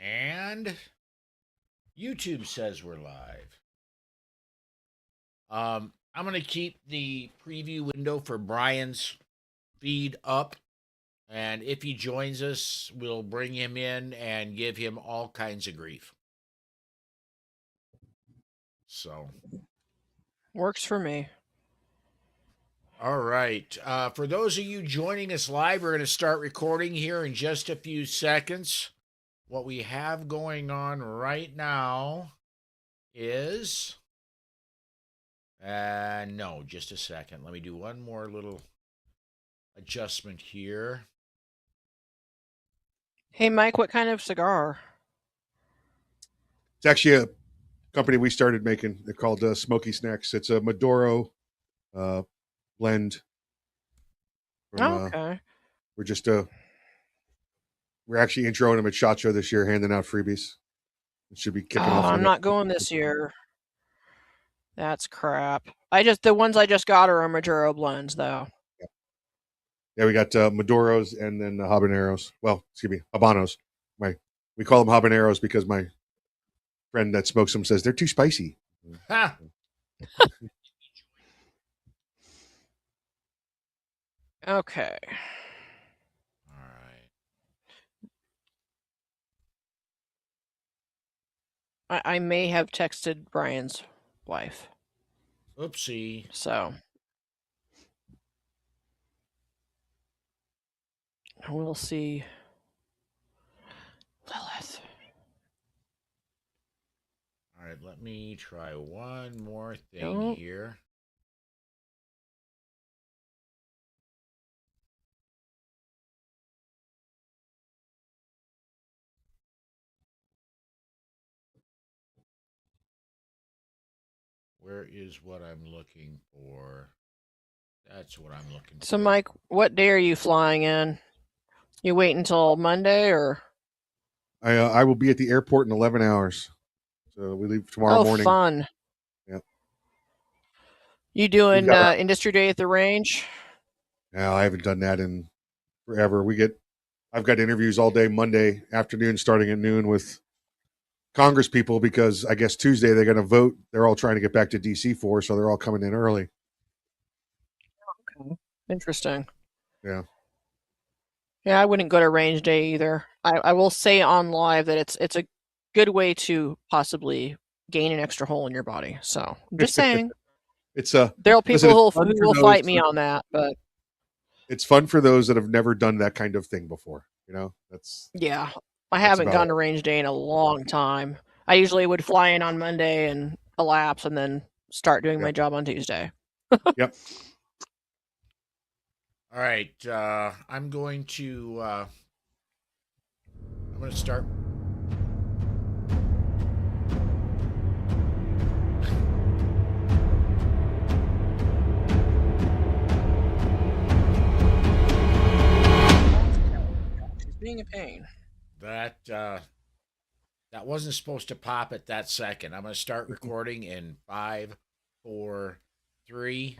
And YouTube says we're live. I'm going to keep the preview window for Brian's feed up. And if he joins us, we'll bring him in and give him all kinds of grief. So. Works for me. All right. For those of you joining us live, we're going to start recording here in just a few seconds. What we have going on right now is... no, just a second. Let me do one more little adjustment here. Hey, Mike, what kind of cigar? It's actually a company we started making. They're called Smoky Snacks. It's a Maduro blend. Okay. We're actually introing them at SHOT Show this year, handing out freebies. It should be kicking off. I'm not going this year. That's crap. The ones I just got are Maduro blends, though. Yeah, we got Maduros and then habaneros. Well, excuse me, habanos. We call them habaneros because my friend that smokes them says they're too spicy. Ha! Okay. All right. I may have texted Brian's wife. Oopsie. So we'll see. Lilith. All right, let me try one more thing here. Where is what I'm looking for? That's what I'm looking for. So, Mike, what day are you flying in? You wait until Monday, or? I will be at the airport in 11 hours. So we leave tomorrow morning. Oh, fun. Yep. You doing industry day at the range? No, I haven't done that in forever. I've got interviews all day Monday afternoon starting at noon with Congress people because I guess Tuesday they're going to vote. They're all trying to get back to DC for, so they're all coming in early. Okay. Interesting. Yeah. Yeah, I wouldn't go to range day either. I will say on live that it's a good way to possibly gain an extra hole in your body. So I'm just saying. There are people who will fight me on that, but it's fun for those that have never done that kind of thing before. Yeah. I haven't gone to range day in a long time. I usually would fly in on Monday and elapse and then start doing my job on Tuesday. Yep. All right. I'm going to start. She's being a pain. That wasn't supposed to pop at that second. I'm going to start recording in 5, 4, 3.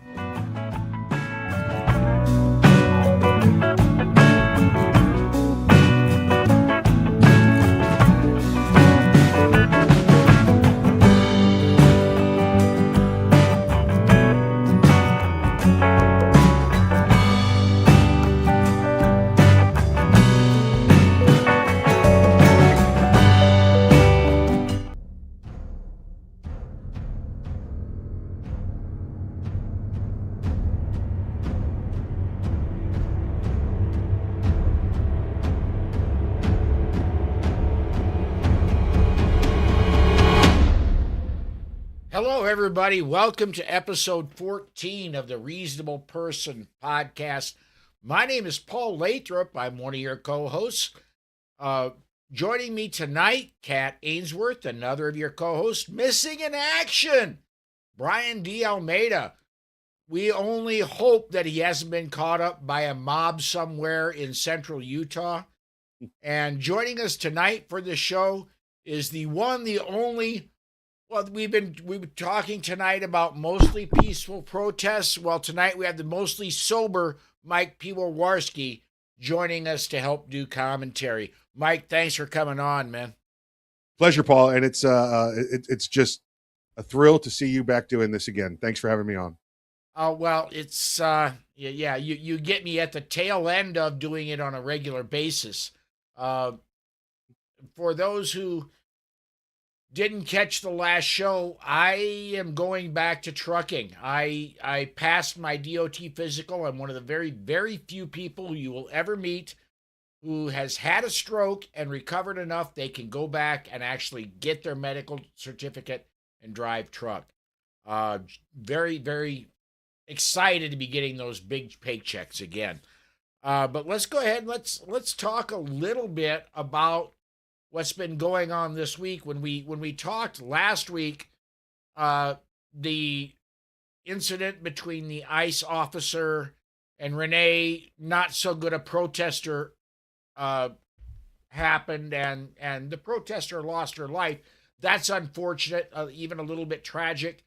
Hello, everybody. Welcome to episode 14 of the Reasonable Person podcast. My name is Paul Lathrop. I'm one of your co-hosts. Joining me tonight, Kat Ainsworth, another of your co-hosts. Missing in action, Brian D. Almeida. We only hope that he hasn't been caught up by a mob somewhere in central Utah. And joining us tonight for the show is the one, the only... Well, we've been talking tonight about mostly peaceful protests. Well, tonight we have the mostly sober Mike Piwowarski joining us to help do commentary. Mike, thanks for coming on, man. Pleasure, Paul, and it's just a thrill to see you back doing this again. Thanks for having me on. Well, it's yeah, you get me at the tail end of doing it on a regular basis. Uh, for those who didn't catch the last show, I am going back to trucking. I passed my DOT physical. I'm one of the very few people you will ever meet who has had a stroke and recovered enough they can go back and actually get their medical certificate and drive truck. Uh, very excited to be getting those big paychecks again. But let's go ahead. Let's talk a little bit about what's been going on this week. When we talked last week, the incident between the ICE officer and Renee, not so good a protester, happened, and the protester lost her life. That's unfortunate, even a little bit tragic,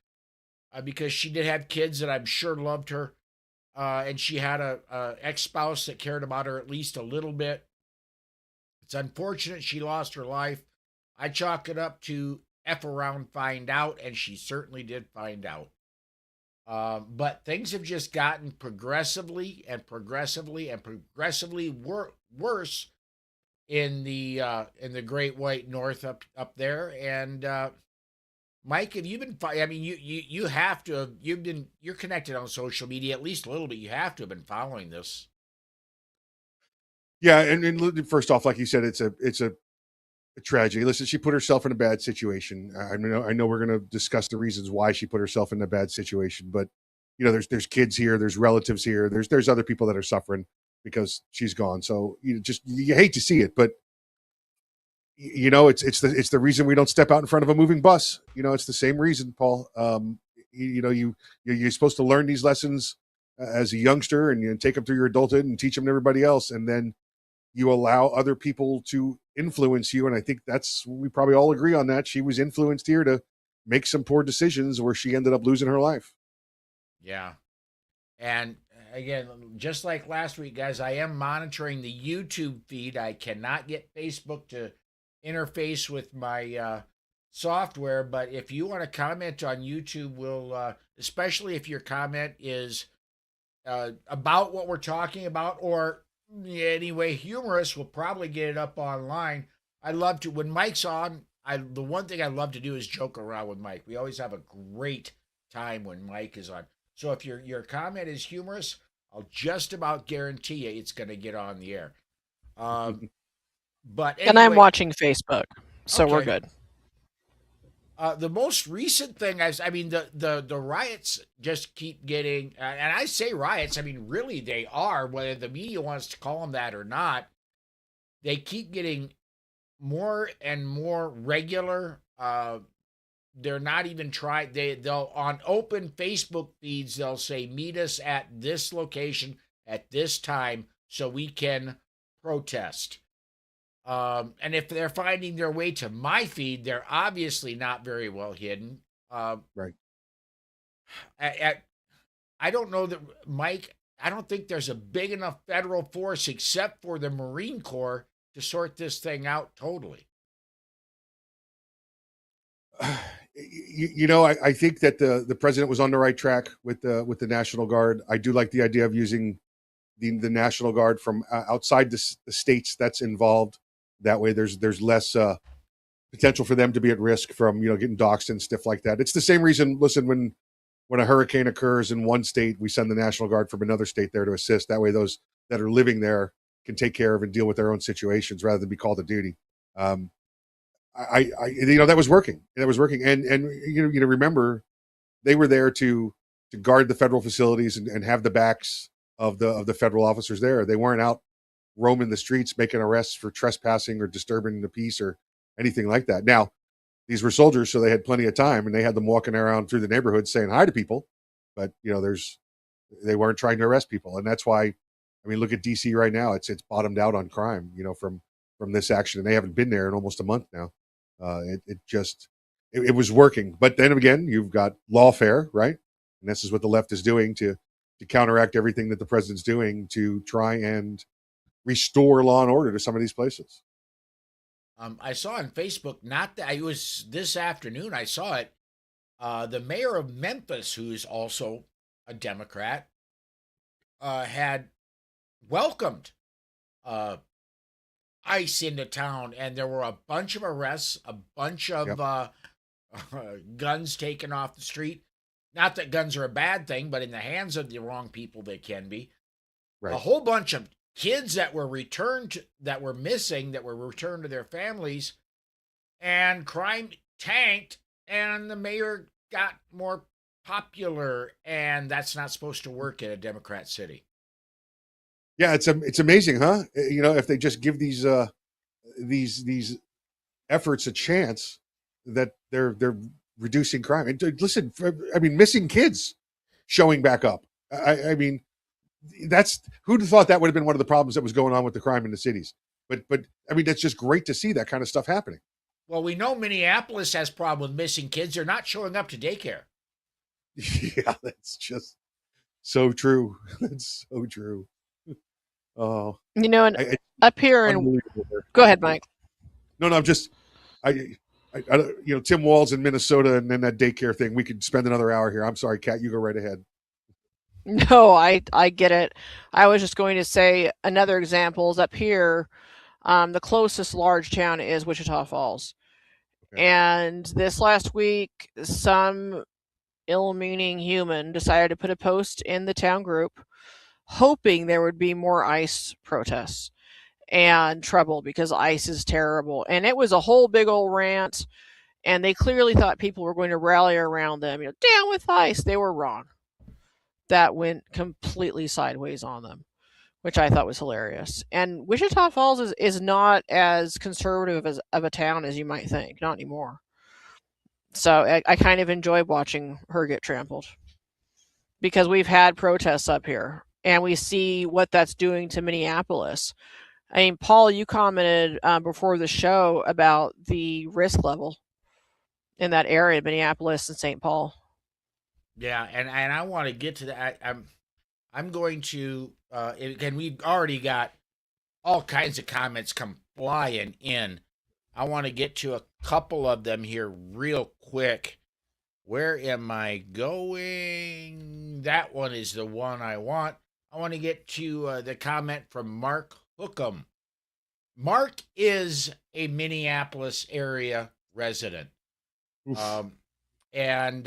because she did have kids that I'm sure loved her, and she had a ex-spouse that cared about her at least a little bit. It's unfortunate she lost her life. I chalk it up to F around, find out, and she certainly did find out. But things have just gotten progressively worse in the Great White North up there. And Mike, have you been? I mean, you have to have. You're connected on social media at least a little bit. You have to have been following this. Yeah, and first off, like you said, it's a tragedy. Listen, she put herself in a bad situation. I know we're going to discuss the reasons why she put herself in a bad situation, but there's kids here, there's relatives here, there's other people that are suffering because she's gone. So you hate to see it, but it's the reason we don't step out in front of a moving bus. It's the same reason, Paul. You're supposed to learn these lessons as a youngster, and you take them through your adulthood and teach them to everybody else, and then you allow other people to influence you. And I think we probably all agree on that. She was influenced here to make some poor decisions where she ended up losing her life. Yeah. And again, just like last week, guys, I am monitoring the YouTube feed. I cannot get Facebook to interface with my software, but if you want to comment on YouTube, we'll, especially if your comment is about what we're talking about, or anyway humorous, we'll probably get it up online. I love to, when Mike's on, the one thing I love to do is joke around with Mike. We always have a great time when Mike is on. So if your comment is humorous, I'll just about guarantee you it's going to get on the air. But anyway, and I'm watching Facebook, so okay. We're good. The most recent thing, the riots just keep getting, and I say riots, I mean, really they are, whether the media wants to call them that or not, they keep getting more and more regular. They're not even trying, they'll, on open Facebook feeds, they'll say, meet us at this location at this time so we can protest. And if they're finding their way to my feed, they're obviously not very well hidden. Right. I don't know that, Mike, I don't think there's a big enough federal force except for the Marine Corps to sort this thing out totally. I think that the president was on the right track with the National Guard. I do like the idea of using the National Guard from outside the states that's involved. That way, there's less potential for them to be at risk from getting doxxed and stuff like that. It's the same reason. Listen, when a hurricane occurs in one state, we send the National Guard from another state there to assist. That way, those that are living there can take care of and deal with their own situations rather than be called to duty. That was working. That was working, and remember, they were there to guard the federal facilities and have the backs of the federal officers there. They weren't out roaming the streets making arrests for trespassing or disturbing the peace or anything like that. Now, these were soldiers, so they had plenty of time, and they had them walking around through the neighborhood saying hi to people. But they weren't trying to arrest people, and that's why. I mean, look at DC right now; it's bottomed out on crime, from this action, and they haven't been there in almost a month now. It was working, but then again, you've got lawfare, right? And this is what the left is doing to counteract everything that the president's doing to try and restore law and order to some of these places. I saw on Facebook, not that it was this afternoon, I saw it. The mayor of Memphis, who's also a Democrat, had welcomed uh, ICE into town, and there were a bunch of arrests, a bunch of Yep. guns taken off the street. Not that guns are a bad thing, but in the hands of the wrong people, they can be. A Right. whole bunch of kids that were returned, that were missing, that were returned to their families, and crime tanked, and the mayor got more popular, and that's not supposed to work in a Democrat city. Yeah, it's amazing, huh? You know, if they just give these efforts a chance, that they're reducing crime. And listen, I mean, missing kids showing back up. I mean, that's who'd have thought that would have been one of the problems that was going on with the crime in the cities. But I mean, that's just great to see that kind of stuff happening. Well, we know Minneapolis has problem with missing kids. They're not showing up to daycare. Yeah, that's just so true. That's so true. Oh, You know, and I, up here in unbelievable. go ahead, Mike. No, I'm just, you know, Tim Walls in Minnesota, and then that daycare thing. We could spend another hour here. I'm sorry, Kat, you go right ahead. No, I get it. I was just going to say another example is up here. The closest large town is Wichita Falls. Okay. And this last week, some ill-meaning human decided to put a post in the town group hoping there would be more ICE protests and trouble because ICE is terrible. And it was a whole big old rant, and they clearly thought people were going to rally around them. You know, down with ICE. They were wrong. That went completely sideways on them, which I thought was hilarious. And Wichita Falls is not as conservative of a town as you might think, not anymore. So I kind of enjoy watching her get trampled because we've had protests up here and we see what that's doing to Minneapolis. I mean, Paul, you commented before the show about the risk level in that area, Minneapolis and St. Paul. Yeah, and I want to get to that. I'm going to again. We've already got all kinds of comments come flying in. I want to get to a couple of them here real quick. Where am I going? That one is the one I want. I want to get to the comment from Mark Hookham. Mark is a Minneapolis area resident. Oof. And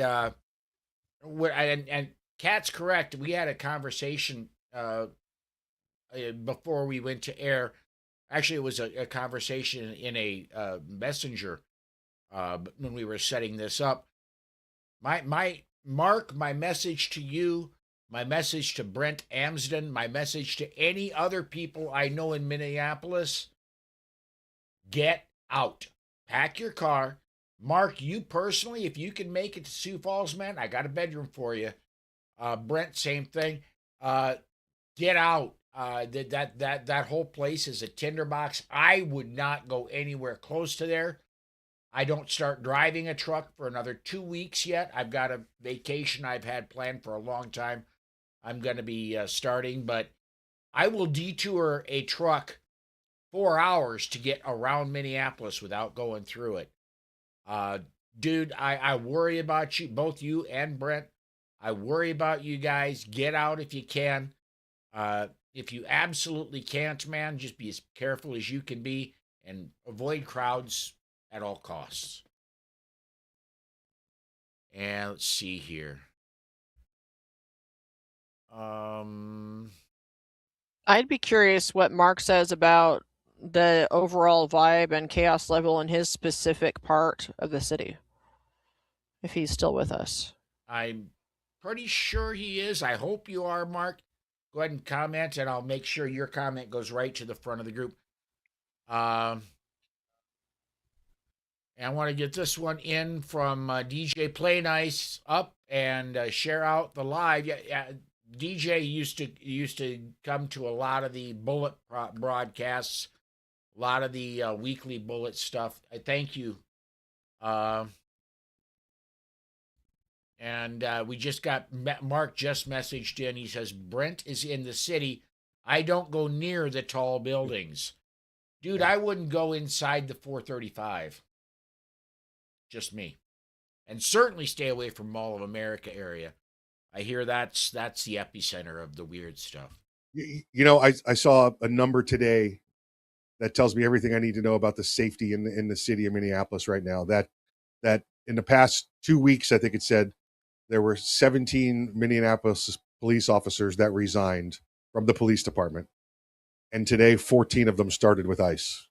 Kat's correct. We had a conversation before we went to air. Actually, it was a conversation in a messenger when we were setting this up. My Mark, my message to you, my message to Brent Amsden, my message to any other people I know in Minneapolis: get out, pack your car. Mark, you personally, if you can make it to Sioux Falls, man, I got a bedroom for you. Brent, same thing. Get out. That whole place is a tinderbox. I would not go anywhere close to there. I don't start driving a truck for another 2 weeks yet. I've got a vacation I've had planned for a long time. I'm going to be starting, but I will detour a truck 4 hours to get around Minneapolis without going through it. Dude, I worry about you, both you and Brent. I worry about you guys. Get out if you can. If you absolutely can't, man, just be as careful as you can be and avoid crowds at all costs. And let's see here. I'd be curious what Mark says about the overall vibe and chaos level in his specific part of the city, if he's still with us. I'm pretty sure he is. I hope you are, Mark. Go ahead and comment, and I'll make sure your comment goes right to the front of the group. And I want to get this one in from DJ Play Nice up and share out the live. Yeah, DJ used to come to a lot of the bullet broadcasts, a lot of the weekly bullet stuff. I thank you. And we just got Mark just messaged in. He says Brent is in the city. I don't go near the tall buildings. Dude, I wouldn't go inside the 435. Just me. And certainly stay away from Mall of America area. I hear that's the epicenter of the weird stuff. I saw a number today that tells me everything I need to know about the safety in the city of Minneapolis right now. That in the past 2 weeks, I think it said there were 17 Minneapolis police officers that resigned from the police department, and today 14 of them started with ICE.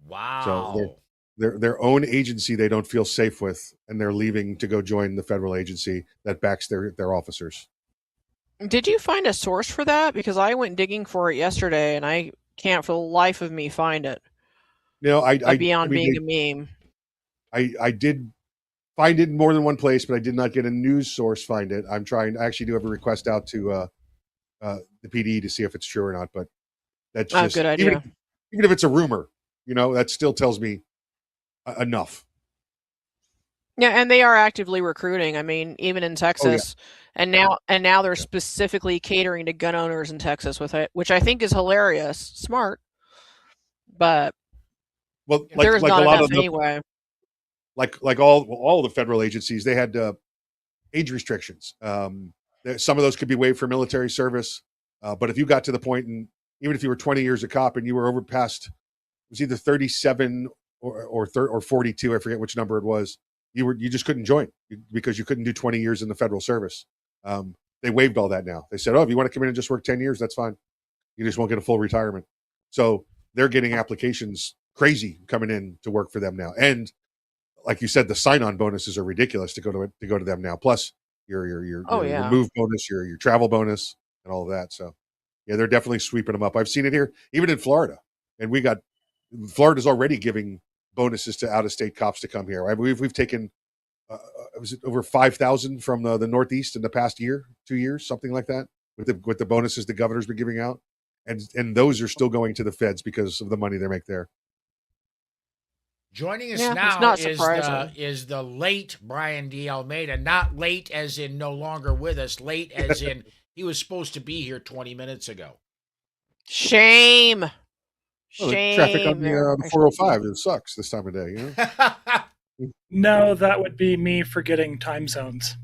Wow. So their own agency they don't feel safe with, and they're leaving to go join the federal agency that backs their officers. Did you find a source for that? Because I went digging for it yesterday, and I can't for the life of me find it. Beyond being a meme. I did find it in more than one place, but I did not get a news source find it. I actually do have a request out to the PD to see if it's true or not, but that's just good idea. Even if it's a rumor, that still tells me enough. Yeah, and they are actively recruiting. I mean, even in Texas, and now they're specifically catering to gun owners in Texas with it, which I think is hilarious, smart. But there's not enough anyway. Like all the federal agencies, they had age restrictions. Some of those could be waived for military service, but if you got to the point, and even if you were 20 years a cop and you were over past, it was either 37 or 42, I forget which number it was. You just couldn't join because you couldn't do 20 years in the federal service. They waived all that now. They said, if you want to come in and just work 10 years, that's fine. You just won't get a full retirement. So they're getting applications crazy coming in to work for them now. And like you said, the sign-on bonuses are ridiculous to go to them now. Plus your move bonus, your travel bonus, and all of that. So yeah, they're definitely sweeping them up. I've seen it here, even in Florida, and Florida's already giving bonuses to out-of-state cops to come here. We've taken was it over 5,000 from the Northeast in the past 2 years, something like that, with the bonuses the governor's been giving out, and those are still going to the feds because of the money they make there. Joining us now is the late Brian D. Almeida, not late as in no longer with us, late as in he was supposed to be here 20 minutes ago. Shame. The traffic on the 405, it sucks this time of day. No, that would be me forgetting time zones.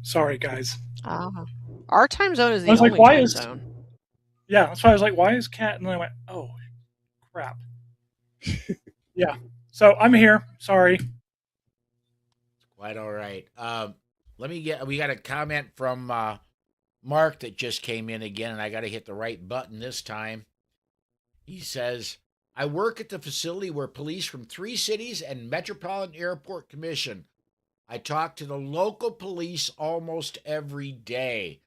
Sorry, guys. Our time zone is the only time zone. Yeah, that's why I was like, why is Cat? And then I went, oh, crap. Yeah. So I'm here. Sorry. Quite all right. We got a comment from Mark that just came in again, and I got to hit the right button this time. He says, I work at the facility where police from 3 cities and Metropolitan Airport Commission. I talk to the local police almost every day.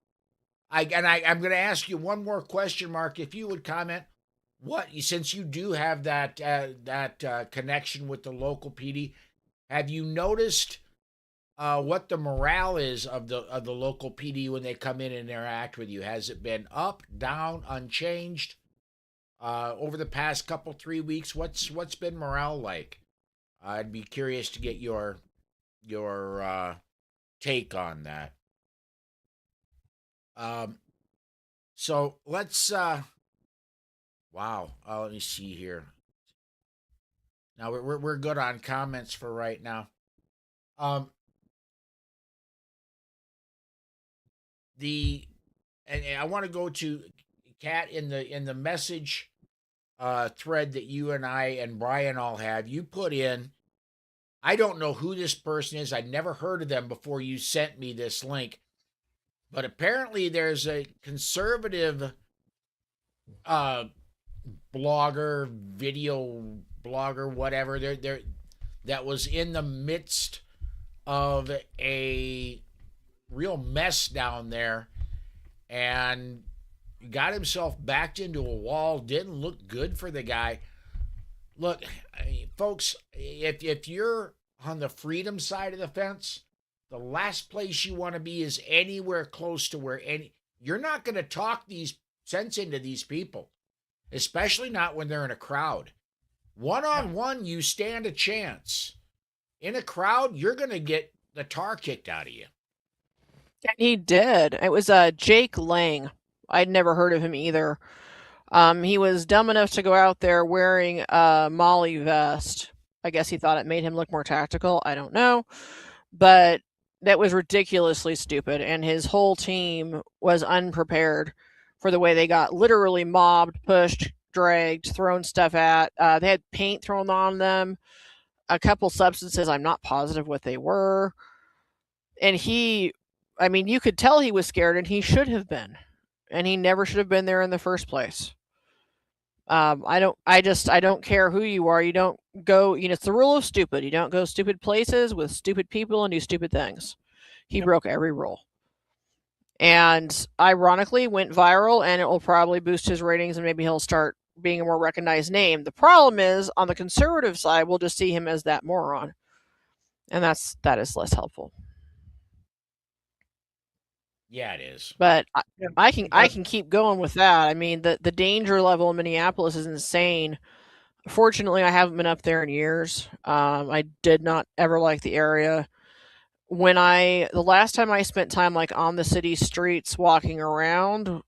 I'm going to ask you one more question, Mark, if you would comment. Since you do have that connection with the local PD, have you noticed what the morale is of the local PD when they come in and interact with you? Has it been up, down, unchanged? Over the past 3 weeks, what's been morale like? I'd be curious to get your take on that. So let's let me see here. Now we're good on comments for right now. And I want to go to Kat in the message thread that you and I and Brian all have. You put in, I don't know who this person is. I'd never heard of them before you sent me this link. But apparently there's a conservative blogger, video blogger, whatever, that was in the midst of a real mess down there and got himself backed into a wall. Didn't look good for the guy. Look, folks, if you're on the freedom side of the fence, the last place you want to be is anywhere close to where you're not going to talk sense into these people, especially not when they're in a crowd. One-on-one, you stand a chance. In a crowd, you're going to get the tar kicked out of you. And he did. It was Jake Lang. I'd never heard of him either. He was dumb enough to go out there wearing a Molly vest. I guess he thought it made him look more tactical. I don't know. But that was ridiculously stupid. And his whole team was unprepared for the way they got literally mobbed, pushed, dragged, thrown stuff at. They had paint thrown on them, a couple substances. I'm not positive what they were. And you could tell he was scared, and he should have been. And he never should have been there in the first place. I don't care who you are. You don't go, it's the rule of stupid. You don't go stupid places with stupid people and do stupid things. He broke every rule. And ironically went viral, and it will probably boost his ratings, and maybe he'll start being a more recognized name. The problem is, on the conservative side, we'll just see him as that moron. And that is less helpful. Yeah, it is. But I can keep going with that. I mean, the danger level in Minneapolis is insane. Fortunately, I haven't been up there in years. I did not ever like the area. The last time I spent time like on the city streets walking around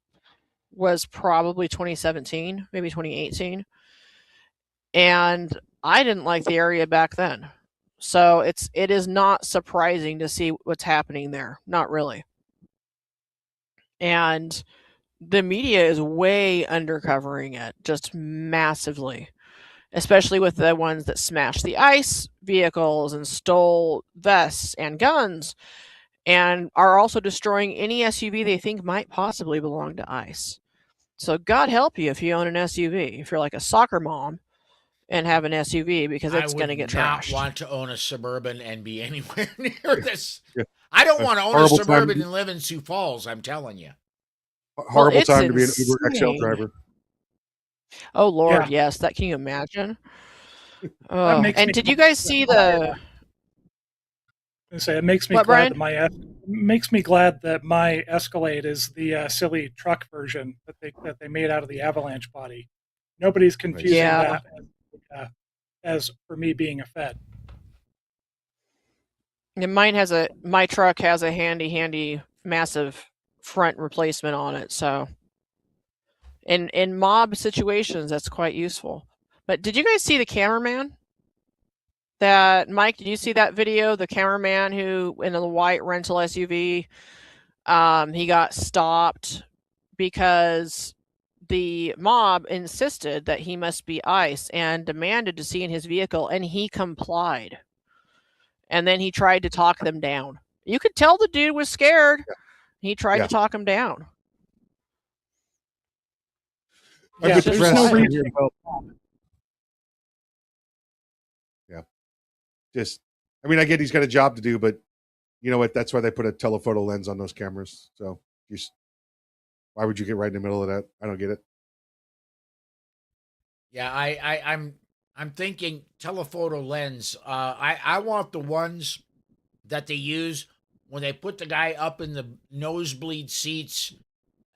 was probably 2017, maybe 2018. And I didn't like the area back then. So it is not surprising to see what's happening there. Not really. And the media is way undercovering it, just massively, especially with the ones that smashed the ICE vehicles and stole vests and guns, and are also destroying any SUV they think might possibly belong to ICE. So God help you if you own an SUV, if you're like a soccer mom and have an SUV, because it's going to get trashed. I would not want to own a Suburban and be anywhere near this. Yeah. I don't want to own a Suburban and live in Sioux Falls, I'm telling you. Horrible time to be an Uber XL driver. Oh, Lord, yes. That, can you imagine? And did you guys see the... It makes me glad that makes me glad that my Escalade is the silly truck version that they made out of the Avalanche body. Nobody's confusing that as for me being a Fed. And my truck has a handy massive front replacement on it, so in mob situations that's quite useful. But did you guys see the cameraman? Mike, did you see that video? The cameraman who in a white rental SUV, he got stopped because the mob insisted that he must be ICE and demanded to see in his vehicle, and he complied. And then he tried to talk them down. You could tell the dude was scared. He tried to talk him down. Yeah, there's no reason. I get he's got a job to do, but you know what? That's why they put a telephoto lens on those cameras. So why would you get right in the middle of that? I don't get it. Yeah, I'm thinking telephoto lens. I want the ones that they use when they put the guy up in the nosebleed seats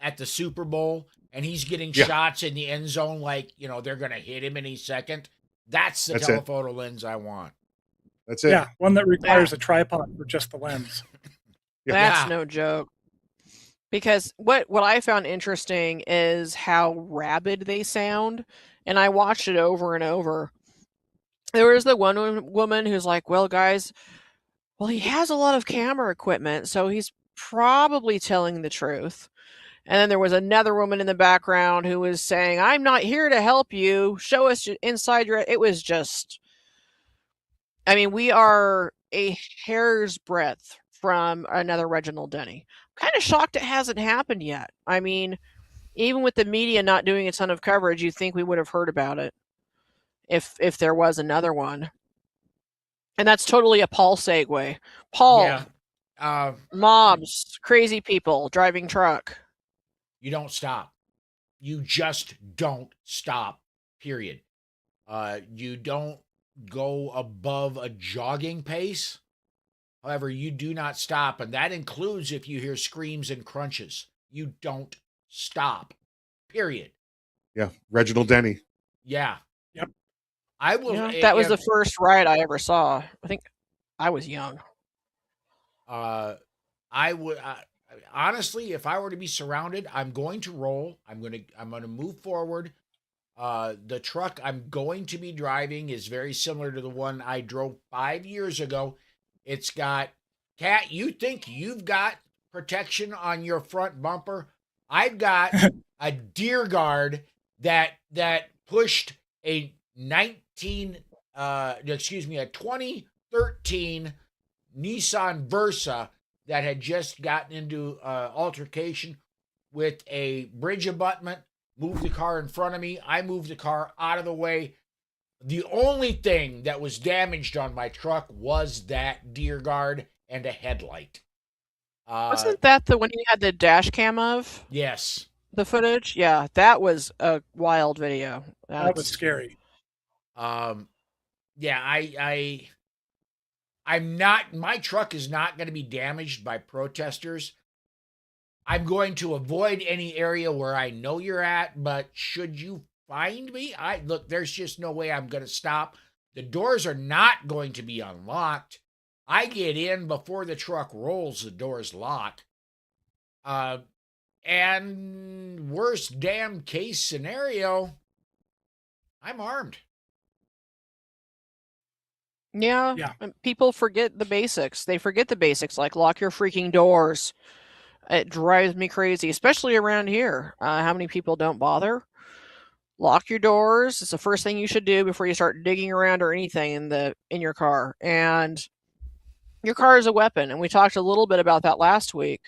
at the Super Bowl and he's getting shots in the end zone, like, they're going to hit him any second. That's the telephoto lens I want. That's it. Yeah, one that requires a tripod for just the lens. That's no joke. Because what I found interesting is how rabid they sound, and I watched it over and over. There was the one woman who's like, well, guys, he has a lot of camera equipment, so he's probably telling the truth. And then there was another woman in the background who was saying, I'm not here to help you. Show us inside your... It was just... we are a hair's breadth from another Reginald Denny. I'm kind of shocked it hasn't happened yet. Even with the media not doing a ton of coverage, you'd think we would have heard about it if there was another one. And that's totally a Paul segue. Paul, mobs, crazy people, driving truck. You don't stop. You just don't stop, period. You don't go above a jogging pace. However, you do not stop, and that includes if you hear screams and crunches. You don't stop, period. Yeah, Reginald Denny. Yeah. Yep. I will. That was the first riot I ever saw. I think I was young. I would. honestly, if I were to be surrounded, I'm going to roll. I'm gonna move forward. The truck I'm going to be driving is very similar to the one I drove 5 years ago. It's got, Cat, you think you've got protection on your front bumper? I've got a deer guard that pushed a 2013 Nissan Versa that had just gotten into altercation with a bridge abutment, moved the car in front of me. I moved the car out of the way. The only thing that was damaged on my truck was that deer guard and a headlight. Wasn't that the one you had the dash cam of? Yes. The footage? Yeah, that was a wild video. That was scary. Yeah, I'm not, my truck is not going to be damaged by protesters. I'm going to avoid any area where I know you're at, but should you find me, look, there's just no way I'm going to stop. The doors are not going to be unlocked. I get in before the truck rolls, the doors lock. And worst damn case scenario, I'm armed. Yeah, Yeah. people forget the basics. They forget the basics, like lock your freaking doors. It drives me crazy, especially around here. How many people don't bother? Lock your doors. It's the first thing you should do before you start digging around or anything in your car. And your car is a weapon, and we talked a little bit about that last week.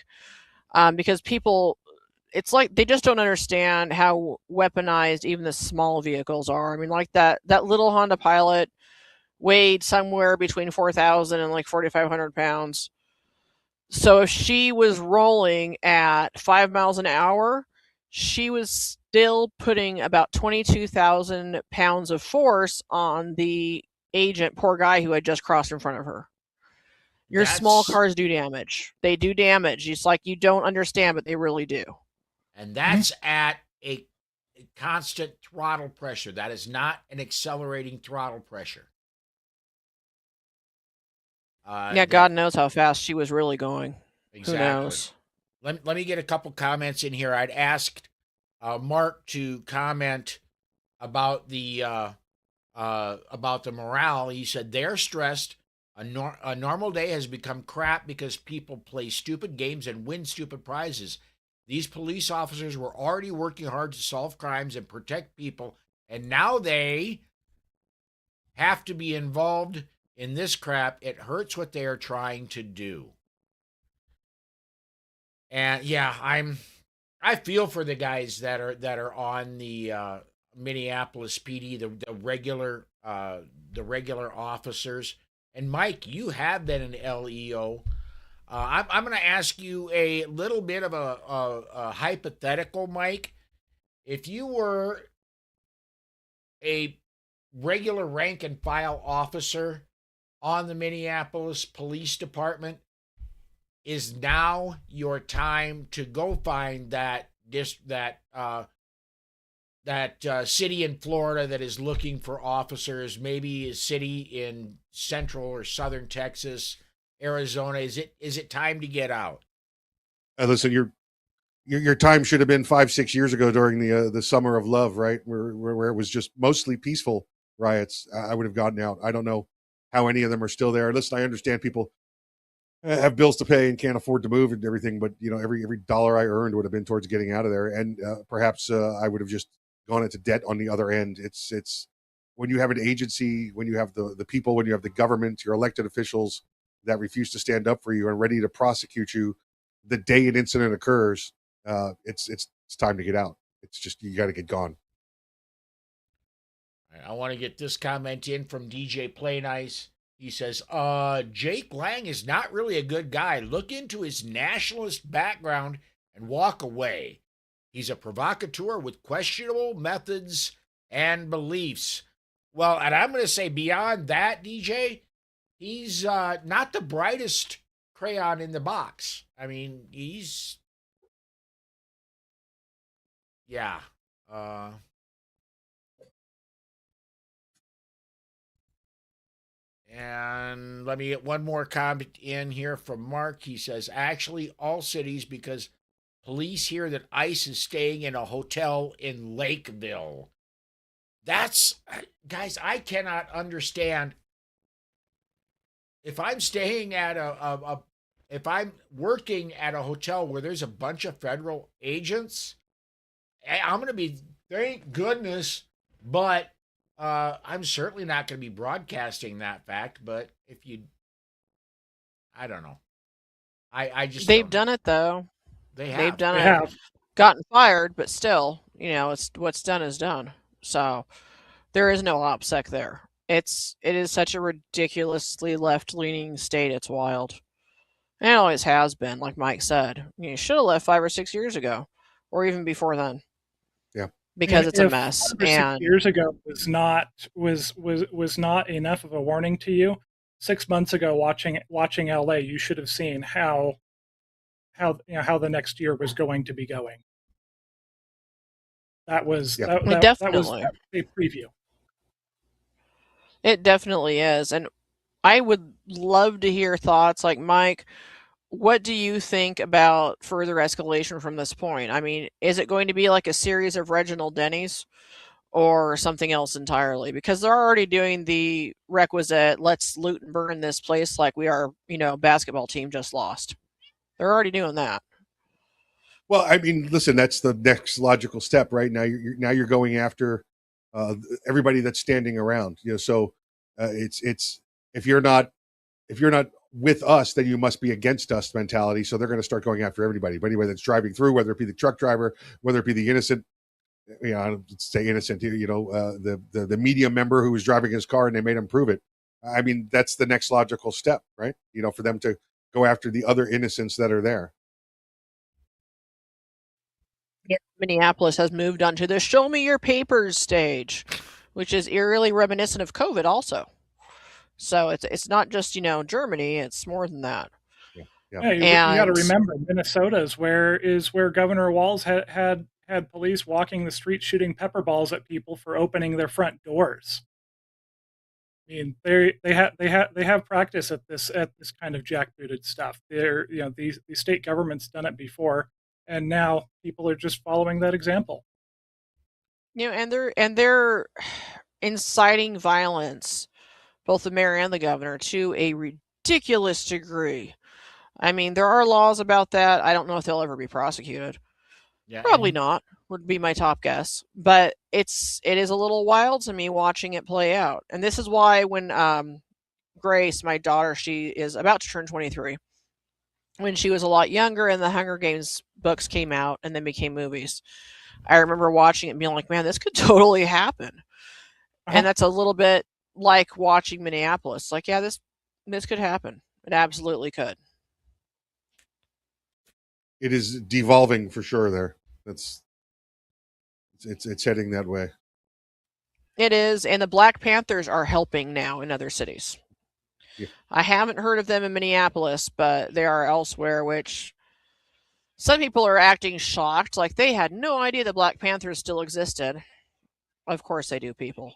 Because people, it's like they just don't understand how weaponized even the small vehicles are. I mean, like that little Honda Pilot weighed somewhere between 4,000 and like 4,500 pounds. So if she was rolling at 5 miles an hour, she was still putting about 22,000 pounds of force on the agent, poor guy who had just crossed in front of her. Your small cars do damage. They do damage. It's like you don't understand, but they really do. And that's at a constant throttle pressure. That is not an accelerating throttle pressure. Yeah, God knows how fast she was really going. Exactly. Who knows? Let me get a couple comments in here. I'd asked Mark to comment about the morale. He said they're stressed. A normal day has become crap because people play stupid games and win stupid prizes. These police officers were already working hard to solve crimes and protect people, and now they have to be involved in this crap. It hurts what they are trying to do. And yeah, I feel for the guys that are on the Minneapolis PD, the regular officers. And Mike, you have been an LEO. I'm going to ask you a little bit of a hypothetical, Mike. If you were a regular rank and file officer on the Minneapolis Police Department, is now your time to go find that city in Florida that is looking for officers, maybe a city in central or southern Texas, Arizona. Is it time to get out? Listen, your time should have been 5-6 years ago during the summer of love, right? Where it was just mostly peaceful riots. I would have gotten out. I don't know how any of them are still there. Listen, I understand people have bills to pay and can't afford to move and everything, but every dollar I earned would have been towards getting out of there, and perhaps I would have just gone into debt on the other end. It's when you have an agency, when you have the people, when you have the government, your elected officials that refuse to stand up for you and ready to prosecute you the day an incident occurs. It's time to get out. It's just, you got to get gone. I want to get this comment in from DJ Play Nice. He says, Jake Lang is not really a good guy. Look into his nationalist background and walk away. He's a provocateur with questionable methods and beliefs. Well, and I'm going to say beyond that, DJ, he's not the brightest crayon in the box. I mean, yeah. And let me get one more comment in here from Mark. He says, actually, all cities, because police hear that ICE is staying in a hotel in Lakeville. That's, guys, I cannot understand. If I'm staying at if I'm working at a hotel where there's a bunch of federal agents, I'm going to be, thank goodness, but I'm certainly not going to be broadcasting that fact. But if you, I don't know. I just They've don't know. done it though. They They've have. done They it, have. gotten fired, but still, it's what's done is done. So there is no OPSEC there. It is such a ridiculously left leaning state. It's wild. And it always has been, like Mike said. You should have left 5 or 6 years ago, or even before then. Yeah. Because it's a If mess. 5 or 6 And years ago was not enough of a warning to you, 6 months ago watching LA, you should have seen how the next year was going to be going. That was Yeah. that was definitely, a preview. it definitely is. And I would love to hear thoughts like Mike. What do you think about further escalation from this point? I mean, is it going to be like a series of Reginald Denny's or something else entirely? Because they're already doing the requisite, let's loot and burn this place like we are, basketball team just lost. They're already doing that. Well, I mean, listen, that's the next logical step, right? Now you're going after everybody that's standing around. So it's if you're not with us, then you must be against us mentality. So they're going to start going after anybody that's driving through, whether it be the truck driver, whether it be the innocent. I don't say innocent here. The media member who was driving his car and they made him prove it. I mean, that's the next logical step, right? For them to go after the other innocents that are there. Minneapolis has moved on to the show me your papers stage, which is eerily reminiscent of COVID also. So it's not just, Germany, it's more than that. Yeah, you got to And remember, Minnesota is where Governor Walz had police walking the street shooting pepper balls at people for opening their front doors. I mean, they have practice at this kind of jackbooted stuff. These state governments done it before, and now people are just following that example. they're inciting violence, both the mayor and the governor, to a ridiculous degree. I mean, there are laws about that. I don't know if they'll ever be prosecuted. Yeah, Probably not, would be my top guess. But it is a little wild to me watching it play out. And this is why when Grace, my daughter, she is about to turn 23. When she was a lot younger and the Hunger Games books came out and then became movies, I remember watching it and being like, man, this could totally happen. And that's a little bit like watching Minneapolis. Like, yeah, this could happen. It absolutely could. It is devolving for sure. There, it's heading that way. It is, and the Black Panthers are helping now in other cities. Yeah. I haven't heard of them in Minneapolis, but they are elsewhere, which some people are acting shocked, like they had no idea the Black Panthers still existed. Of course they do, people.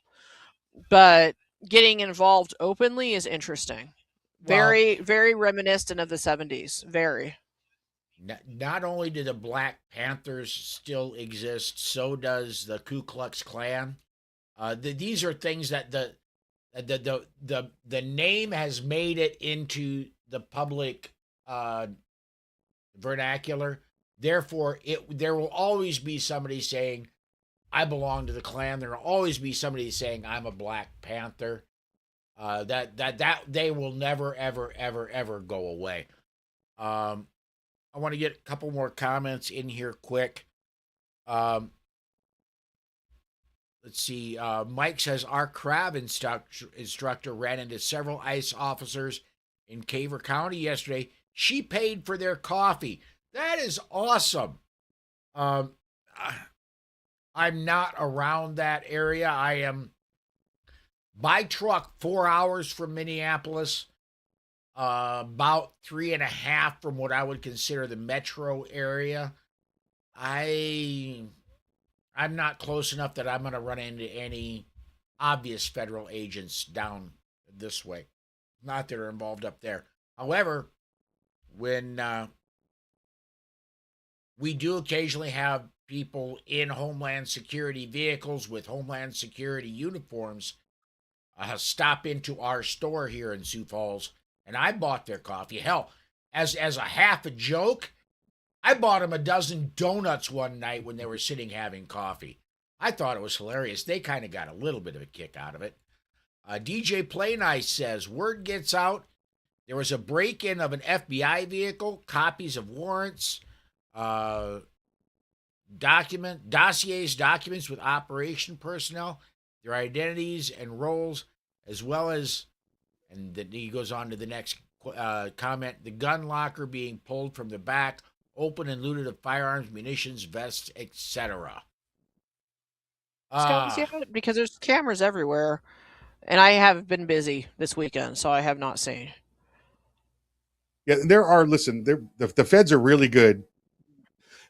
But getting involved openly is interesting. Very, very reminiscent of the 70s. Very. Not only do the Black Panthers still exist, so does the Ku Klux Klan. These are things that the name has made it into the public vernacular. Therefore, there will always be somebody saying, "I belong to the Klan." There will always be somebody saying, "I'm a Black Panther." That they will never ever go away. I want to get a couple more comments in here quick. Let's see. Mike says our crab instructor ran into several ICE officers in Caver County yesterday. She paid for their coffee. That is awesome. I'm not around that area. I am by truck 4 hours from Minneapolis. About 3.5 from what I would consider the metro area. I'm not close enough that I'm going to run into any obvious federal agents down this way. not that are involved up there. However, when we do occasionally have people in Homeland Security vehicles with Homeland Security uniforms stop into our store here in Sioux Falls, and I bought their coffee. Hell, as a half a joke, I bought them a dozen donuts one night when they were sitting having coffee. I thought it was hilarious. They kind of got a little bit of a kick out of it. DJ Play Nice says, word gets out. There was a break-in of an FBI vehicle, copies of warrants, documents with operation personnel, their identities and roles, as well as, and then he goes on to the next comment, the gun locker being pulled from the back, open and looted of firearms, munitions, vests, etc. Because there's cameras everywhere, and I have been busy this weekend, so I have not seen. Yeah, there are. Listen, the feds are really good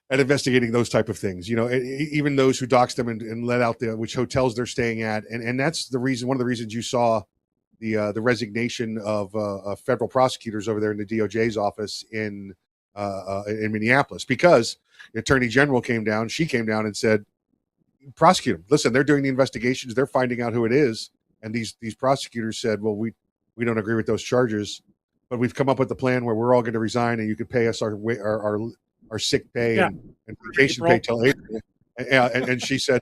at investigating those type of things. You know, even those who dox them and let out which hotels they're staying at, and that's the reason. One of the reasons you saw the resignation of federal prosecutors over there in the DOJ's office in Minneapolis, because the Attorney General came down. She came down and said, prosecute them. Listen, they're doing the investigations. They're finding out who it is. And these prosecutors said, well, we don't agree with those charges, but we've come up with a plan where we're all going to resign and you can pay us our sick pay and vacation pay till April. And she said,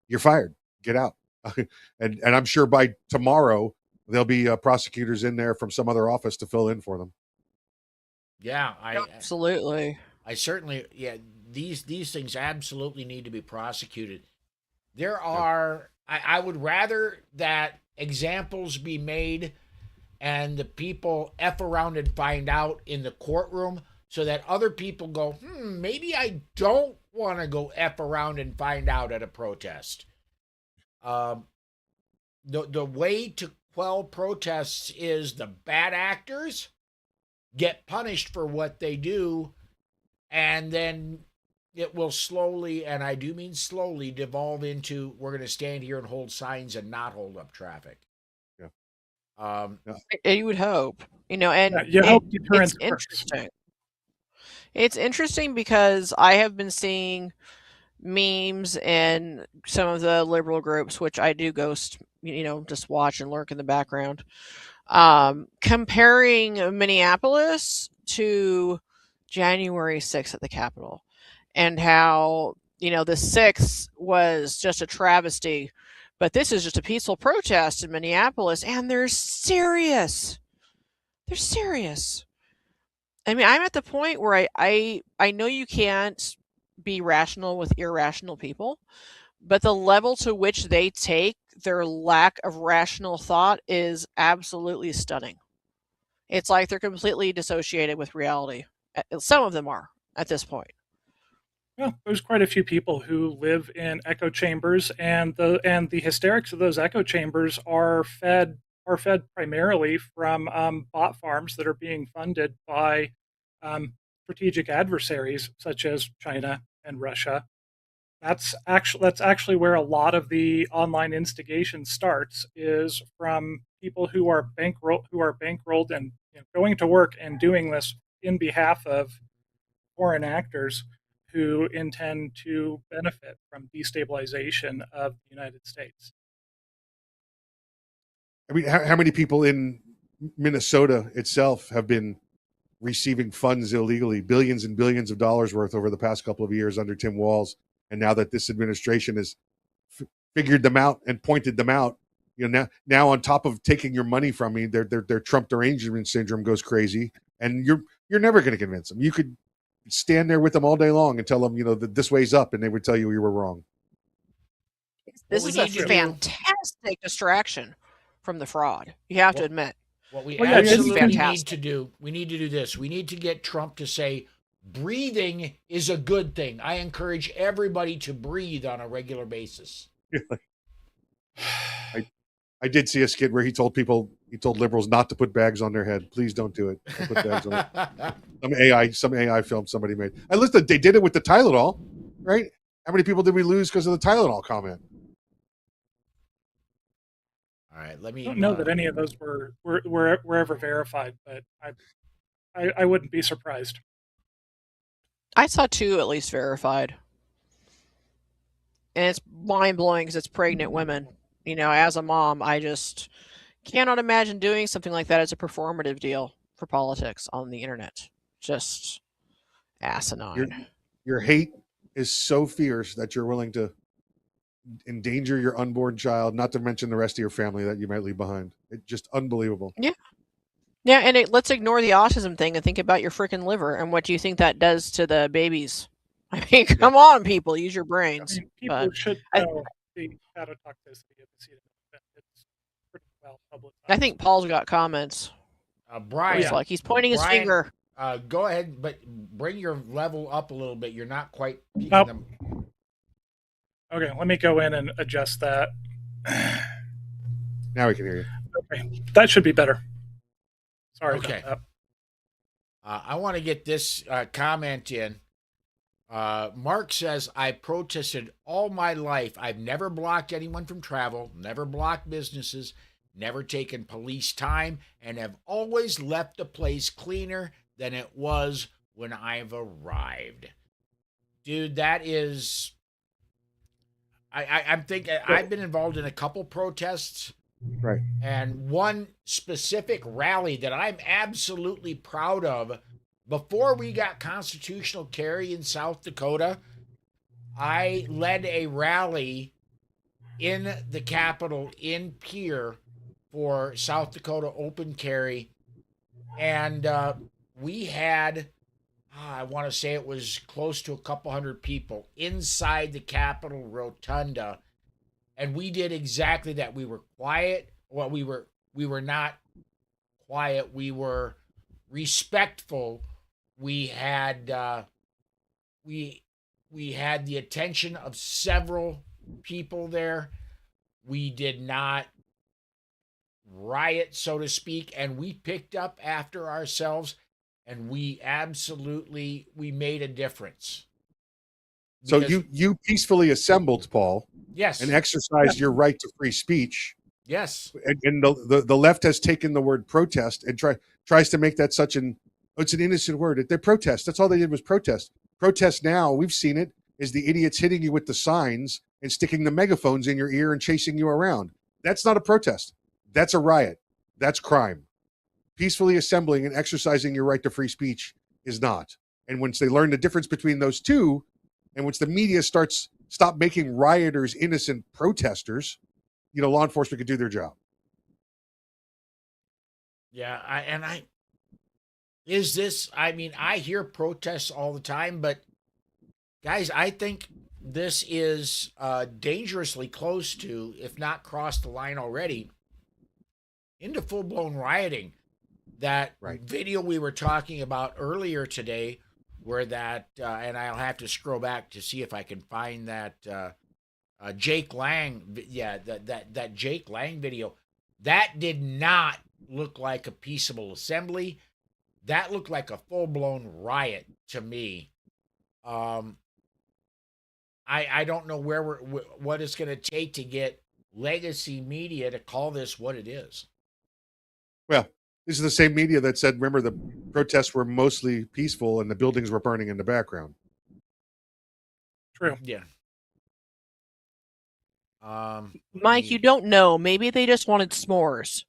you're fired. Get out. and I'm sure by tomorrow there'll be prosecutors in there from some other office to fill in for them. Yeah, absolutely. I certainly, these things absolutely need to be prosecuted. There are, I would rather that examples be made and the people F around and find out in the courtroom so that other people go, maybe I don't want to go F around and find out at a protest. The way to quell protests is the bad actors get punished for what they do, and then it will slowly, and I do mean slowly, devolve into we're going to stand here and hold signs and not hold up traffic. Yeah. You would hope, and you hope deterrence it's interesting. It's interesting because I have been seeing memes in some of the liberal groups, which I do ghost, just watch and lurk in the background, comparing Minneapolis to January 6th at the Capitol, and how, the 6th was just a travesty, but this is just a peaceful protest in Minneapolis, and they're serious. They're serious. I mean, I'm at the point where I know you can't be rational with irrational people, but the level to which they take their lack of rational thought is absolutely stunning. It's like they're completely dissociated with reality. Some of them are at this point. Yeah, there's quite a few people who live in echo chambers, and the hysterics of those echo chambers are fed primarily from bot farms that are being funded by strategic adversaries such as China and Russia. That's actually where a lot of the online instigation starts, is from people who are bankrolled and going to work and doing this in behalf of foreign actors who intend to benefit from destabilization of the United States. I mean, how many people in Minnesota itself have been receiving funds illegally, billions and billions of dollars worth over the past couple of years under Tim Walz? And now that this administration has figured them out and pointed them out, now on top of taking your money from me, their Trump derangement syndrome goes crazy, and you're never going to convince them. You could stand there with them all day long and tell them, that this way's up, and they would tell you were wrong. This is a fantastic distraction from the fraud. You have to admit. What we absolutely need to do, we need to do this. We need to get Trump to say, breathing is a good thing. I encourage everybody to breathe on a regular basis. I did see a skit where he told liberals not to put bags on their head. Please don't do it. Don't put bags on it. Some AI film somebody made. I listened. They did it with the Tylenol, right? How many people did we lose because of the Tylenol comment? All right, let I me. don't know that any of those were ever verified, but I wouldn't be surprised. I saw 2 at least verified. And it's mind blowing because it's pregnant women. You know, as a mom, I just cannot imagine doing something like that as a performative deal for politics on the internet. Just Your asinine. your hate is so fierce that you're willing to endanger your unborn child, not to mention the rest of your family that you might leave behind. It's just unbelievable. Yeah. Yeah, and let's ignore the autism thing and think about your freaking liver and what do you think that does to the babies? I mean, come on, people, use your I brains. mean, people But should I, know the hepatotoxicity of acetaminophen. It's pretty well I publicized. think Paul's got comments. Brian, Looks like he's pointing his Brian, finger. go ahead, but bring your level up a little bit. You're not quite peaking Oh. them. Okay, let me go in and adjust that. Now we can hear you. Okay, that should be better. Sorry Okay. about that. I want to get this comment in. Mark says, I protested all my life. I've never blocked anyone from travel, never blocked businesses, never taken police time, and have always left the place cleaner than it was when I've arrived. Dude, that is. I'm thinking, I've been involved in a couple protests. Right. And one specific rally that I'm absolutely proud of, before we got constitutional carry in South Dakota, I led a rally in the Capitol in Pierre for South Dakota open carry. And we had, I want to say it was close to a couple hundred people inside the Capitol Rotunda. And we did exactly that. We were quiet. Well, we were not quiet. We were respectful. We had we had the attention of several people there. We did not riot, so to speak, and we picked up after ourselves, and we made a difference. So Because- you peacefully assembled, Paul, yes, and exercised your right to free speech. yes, And the left has taken the word protest and tries to make that such it's an innocent word. They protest. That's all they did was protest. Protest now, we've seen it, is the idiots hitting you with the signs and sticking the megaphones in your ear and chasing you around. That's not a protest. That's a riot. That's crime. Peacefully assembling and exercising your right to free speech is not. And once they learn the difference between those two, and once the media stop making rioters innocent protesters, law enforcement could do their job. yeah. I hear protests all the time, but guys, I think this is dangerously close to, if not crossed the line already, into full-blown rioting. That Right. video we were talking about earlier today, where that, and I'll have to scroll back to see if I can find that Jake Lang, that Jake Lang video, that did not look like a peaceable assembly. That looked like a full-blown riot to me. I don't know what it's going to take to get legacy media to call this what it is. Well, this is the same media that said, remember, the protests were mostly peaceful and the buildings were burning in the background. True. Yeah. Mike, you don't know. Maybe they just wanted s'mores.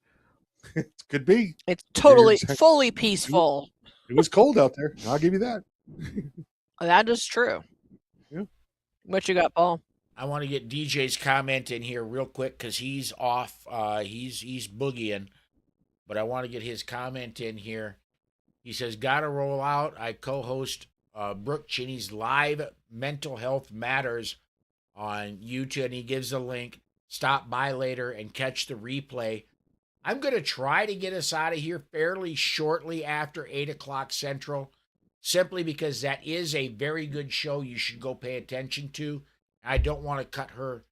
It could be. It's totally, exactly- fully peaceful. It was cold out there. I'll give you that. That is true. Yeah. What you got, Paul? I want to get DJ's comment in here real quick because he's off. He's boogieing, but I want to get his comment in here. He says, "Gotta roll out." I co-host Brooke Cheney's live Mental Health Matters on YouTube, and he gives a link. Stop by later and catch the replay. I'm going to try to get us out of here fairly shortly after 8 o'clock Central, simply because that is a very good show you should go pay attention to. I don't want to cut her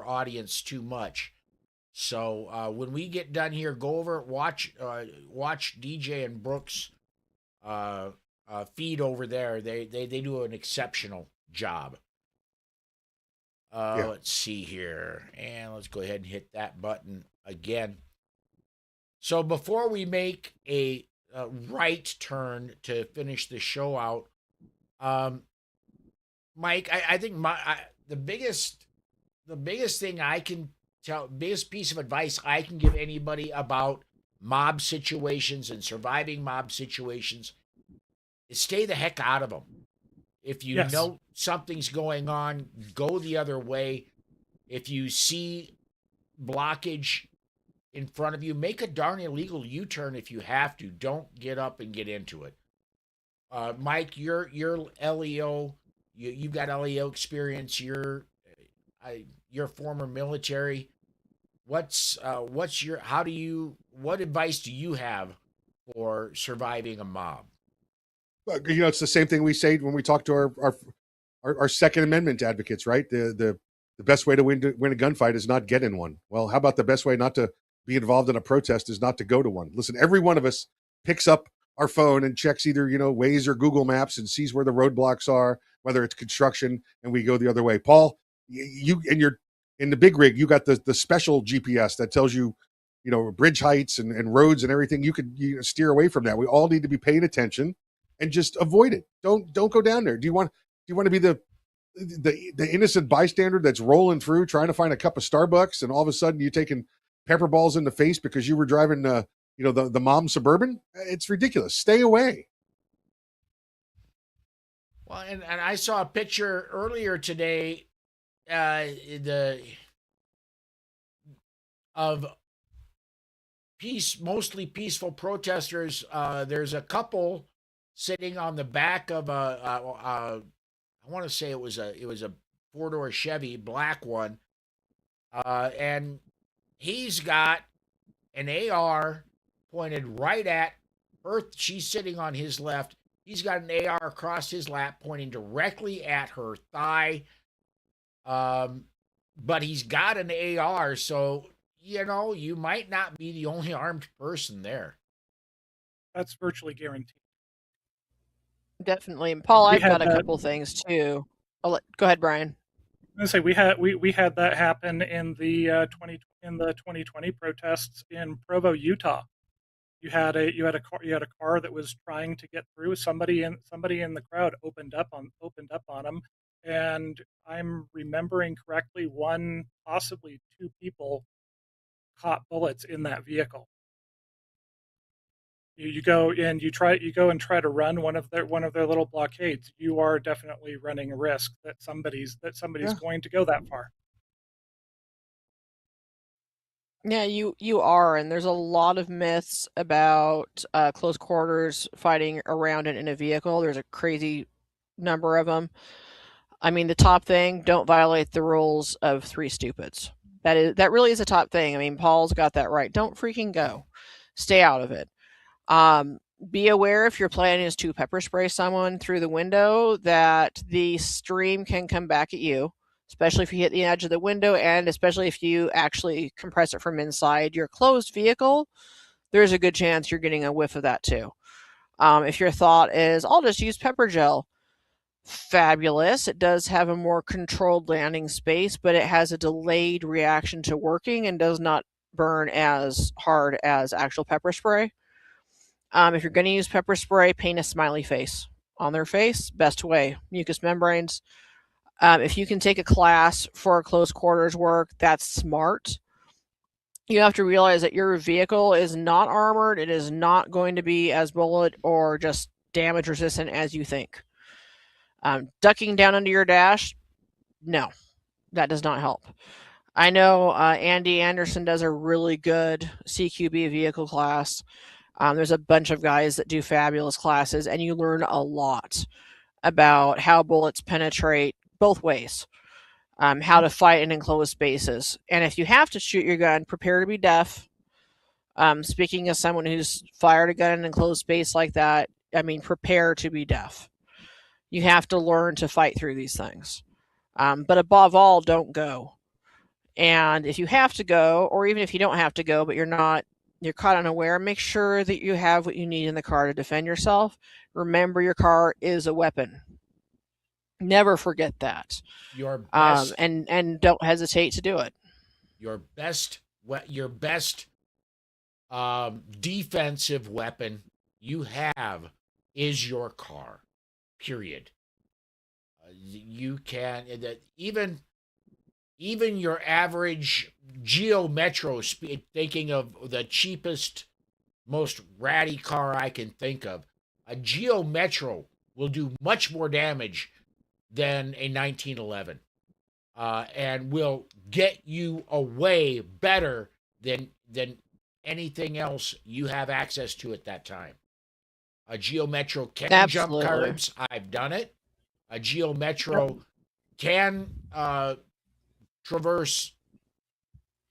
audience too much. So when we get done here, go over, watch DJ and Brooks feed over there. They do an exceptional job. Let's see here. And let's go ahead and hit that button again. So before we make a right turn to finish the show out, Mike, I think the biggest thing I can tell, biggest piece of advice I can give anybody about mob situations and surviving mob situations is stay the heck out of them. If you know something's going on, go the other way. If you see blockage in front of you, make a darn illegal U-turn if you have to. Don't get up and get into it. Mike, you're LEO. You've got LEO experience. You're former military. What advice do you have for surviving a mob? It's the same thing we say when we talk to our Second Amendment advocates, right? The best way to win a gunfight is not get in one. Well, how about the best way not to be involved in a protest is not to go to one? Listen, every one of us picks up our phone and checks either Waze or Google Maps and sees where the roadblocks are, whether it's construction, and we go the other way. Paul, you're in the big rig. You got the special GPS that tells you, bridge heights and roads and everything. You could steer away from that. We all need to be paying attention and just avoid it. Don't go down there. Do you want to be the innocent bystander that's rolling through trying to find a cup of Starbucks, and all of a sudden you taking pepper balls in the face because you were driving the mom Suburban? It's ridiculous. Stay away. Well, and I saw a picture earlier today of mostly peaceful protesters. There's a couple sitting on the back of I want to say it was a 4-door Chevy, black one, and he's got an AR pointed right at her. She's sitting on his left. He's got an AR across his lap pointing directly at her thigh. But he's got an AR, so you might not be the only armed person there. That's virtually guaranteed. Definitely. And Paul, I've got a couple things too. Go ahead, Brian. I was going to say we had that happen in the 2020 protests in Provo, Utah. You had a car that was trying to get through. Somebody in the crowd opened up on them, and I'm remembering correctly, one, possibly two people caught bullets in that vehicle. You go and try to run one of their little blockades. You are definitely running a risk that somebody's going to go that far. Yeah, you are, and there's a lot of myths about close quarters fighting around it in a vehicle. There's a crazy number of them. I mean, the top thing: don't violate the rules of three stupids. That really is a top thing. I mean, Paul's got that right. Don't freaking go. Stay out of it. Be aware if your plan is to pepper spray someone through the window that the stream can come back at you, especially if you hit the edge of the window, and especially if you actually compress it from inside your closed vehicle. There's a good chance you're getting a whiff of that too. If your thought is, I'll just use pepper gel, fabulous. It does have a more controlled landing space, but it has a delayed reaction to working and does not burn as hard as actual pepper spray. If you're going to use pepper spray, paint a smiley face on their face. Best way. Mucous membranes. If you can take a class for close quarters work, that's smart. You have to realize that your vehicle is not armored. It is not going to be as bullet or just damage resistant as you think. Ducking down under your dash, no, that does not help. I know Andy Anderson does a really good CQB vehicle class. There's a bunch of guys that do fabulous classes, and you learn a lot about how bullets penetrate both ways, how to fight in enclosed spaces. And if you have to shoot your gun, prepare to be deaf. Speaking as someone who's fired a gun in an enclosed space like that, I mean, prepare to be deaf. You have to learn to fight through these things. But above all, don't go. And if you have to go, or even if you don't have to go, but you're caught unaware, make sure that you have what you need in the car to defend yourself. Remember, your car is a weapon. Never forget that. Your best, and don't hesitate to do it. your best, your best defensive weapon you have is your car. Period. You can even your average Geo Metro. Thinking of the cheapest, most ratty car I can think of, a Geo Metro will do much more damage than a 1911, and will get you away better than anything else you have access to at that time. A Geo Metro can jump Absolutely. curbs. I've done it. A Geo Metro can traverse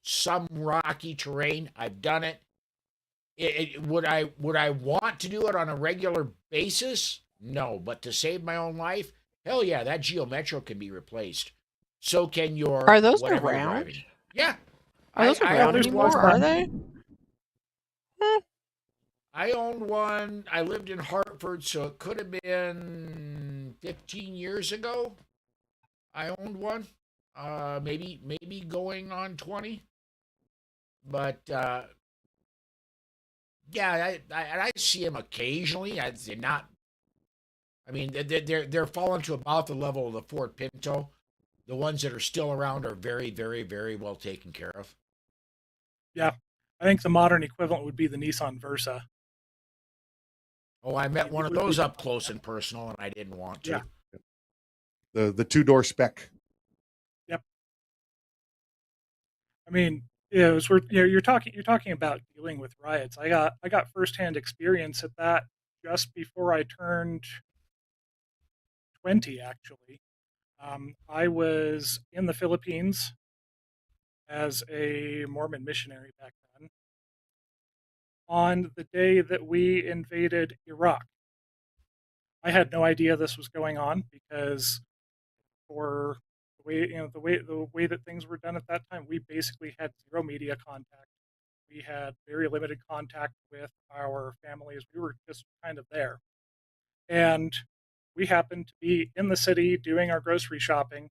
some rocky terrain. I've done it. Would I want to do it on a regular basis? No, but to save my own life, hell yeah, that Geo Metro can be replaced. So can your Are those whatever you're around? driving. Yeah, Are those I around owned anymore? one. Are they? I owned one. I lived in Hartford, so it could have been 15 years ago. I owned one. Maybe going on 20. But yeah, I see them occasionally. I'd say not. I mean, they're falling to about the level of the Ford Pinto. The ones that are still around are very, very, very well taken care of. Yeah, I think the modern equivalent would be the Nissan Versa. Oh, I met one of those up close and personal, and I didn't want to. Yeah. The 2-door spec. Yep. I mean, yeah, you're talking about dealing with riots. I got firsthand experience at that just before I turned 20. Actually, I was in the Philippines as a Mormon missionary back then. On the day that we invaded Iraq, I had no idea this was going on because for the way that things were done at that time, we basically had zero media contact. We had very limited contact with our families. We were just kind of there. And we happened to be in the city doing our grocery shopping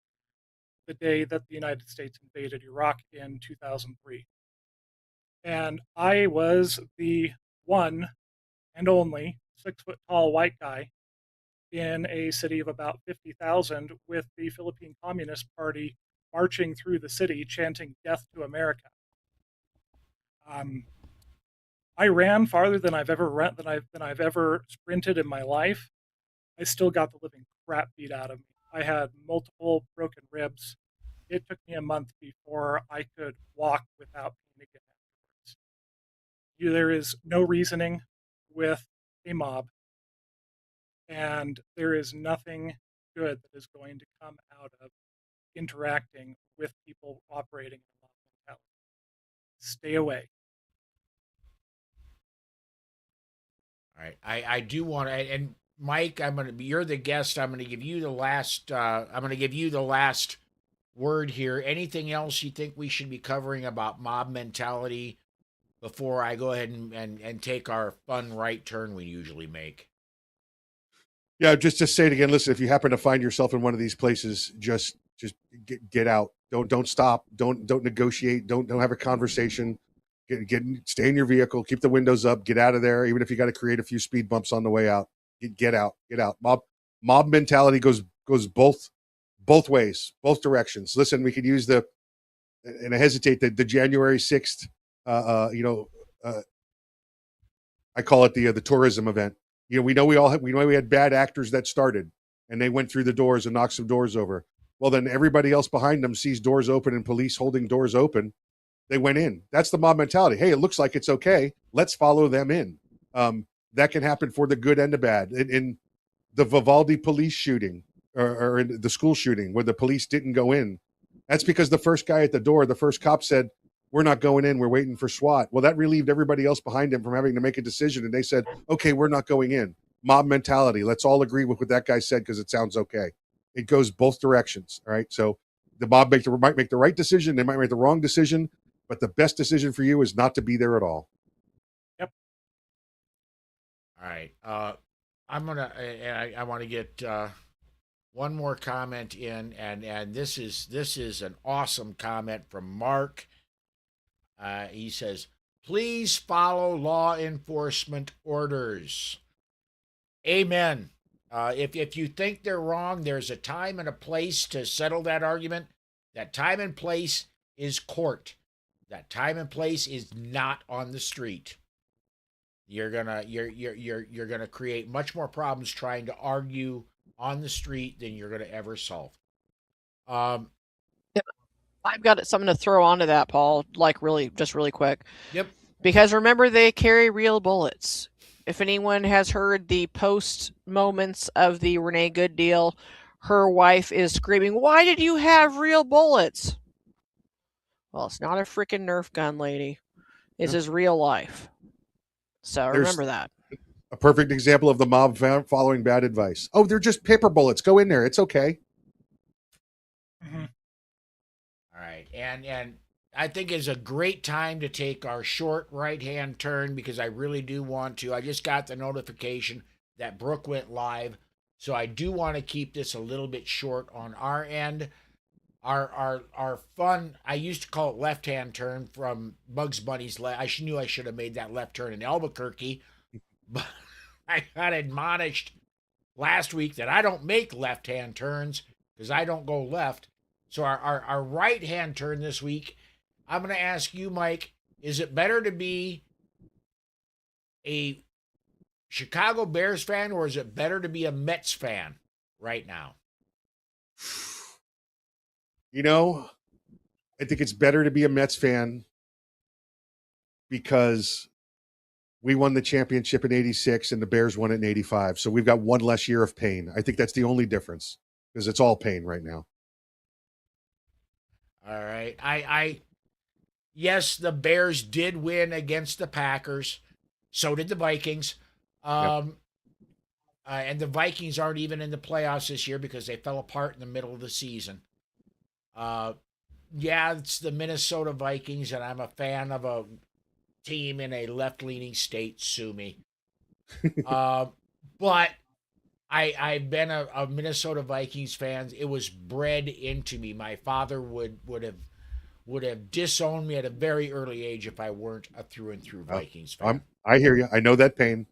the day that the United States invaded Iraq in 2003. And I was the one and only 6 foot tall white guy in a city of about 50,000 with the Philippine Communist Party marching through the city chanting "Death to America." I ran farther than I've ever sprinted in my life. I still got the living crap beat out of me. I had multiple broken ribs. It took me a month before I could walk without pain again afterwards. There is no reasoning with a mob, and there is nothing good that is going to come out of interacting with people operating in a mob mentality. Stay away. All right, I do want to, and Mike, you're the guest. I'm gonna give you the last. I'm gonna give you the last word here. Anything else you think we should be covering about mob mentality before I go ahead and take our fun right turn we usually make? Yeah, just say it again. Listen, if you happen to find yourself in one of these places, just get out. Don't stop. Don't negotiate. Don't have a conversation. Stay in your vehicle. Keep the windows up. Get out of there. Even if you got to create a few speed bumps on the way out, get out. Get out. Mob mentality goes both ways, both directions. Listen, we could use and I hesitate, the January 6th. I call it the tourism event. We know we had bad actors that started and they went through the doors and knocked some doors over. Well, then everybody else behind them sees doors open and police holding doors open. They went in. That's the mob mentality. Hey, it looks like it's okay. Let's follow them in. That can happen for the good and the bad. In the Vivaldi police shooting or in the school shooting where the police didn't go in, that's because the first guy at the door, the first cop said, "We're not going in. We're waiting for SWAT." Well, that relieved everybody else behind him from having to make a decision. And they said, "Okay, we're not going in." Mob mentality. Let's all agree with what that guy said because it sounds okay. It goes both directions. All right. So the mob might make the right decision. They might make the wrong decision, but the best decision for you is not to be there at all. Yep. All right. I'm gonna. I want to get one more comment in, and this is an awesome comment from Mark. He says, "Please follow law enforcement orders." Amen. If you think they're wrong, there's a time and a place to settle that argument. That time and place is court. That time and place is not on the street. You're gonna create much more problems trying to argue on the street than you're gonna ever solve. I've got something to throw onto that, Paul, like really quick. Yep. Because remember, they carry real bullets. If anyone has heard the post moments of the Renee Good deal, her wife is screaming, "Why did you have real bullets?" Well, it's not a freaking Nerf gun, lady. This is real life. So remember that. A perfect example of the mob following bad advice. Oh, they're just paper bullets. Go in there. It's okay. Mm-hmm. All right. And I think it's a great time to take our short right-hand turn because I really do want to. I just got the notification that Brooke went live, so I do want to keep this a little bit short on our end. Our fun, I used to call it left-hand turn from Bugs Bunny's left. I knew I should have made that left turn in Albuquerque, but I got admonished last week that I don't make left-hand turns because I don't go left. So our right-hand turn this week, I'm going to ask you, Mike, is it better to be a Chicago Bears fan or is it better to be a Mets fan right now? You know, I think it's better to be a Mets fan because we won the championship in 86 and the Bears won it in 85. So we've got one less year of pain. I think that's the only difference because it's all pain right now. All right. Yes, the Bears did win against the Packers. So did the Vikings. And the Vikings aren't even in the playoffs this year because they fell apart in the middle of the season. Yeah, it's the Minnesota Vikings, and I'm a fan of a team in a left-leaning state. Sue me. But I've been a Minnesota Vikings fan. It was bred into me. My father would have disowned me at a very early age if I weren't a through and through Vikings fan. I hear you. I know that pain.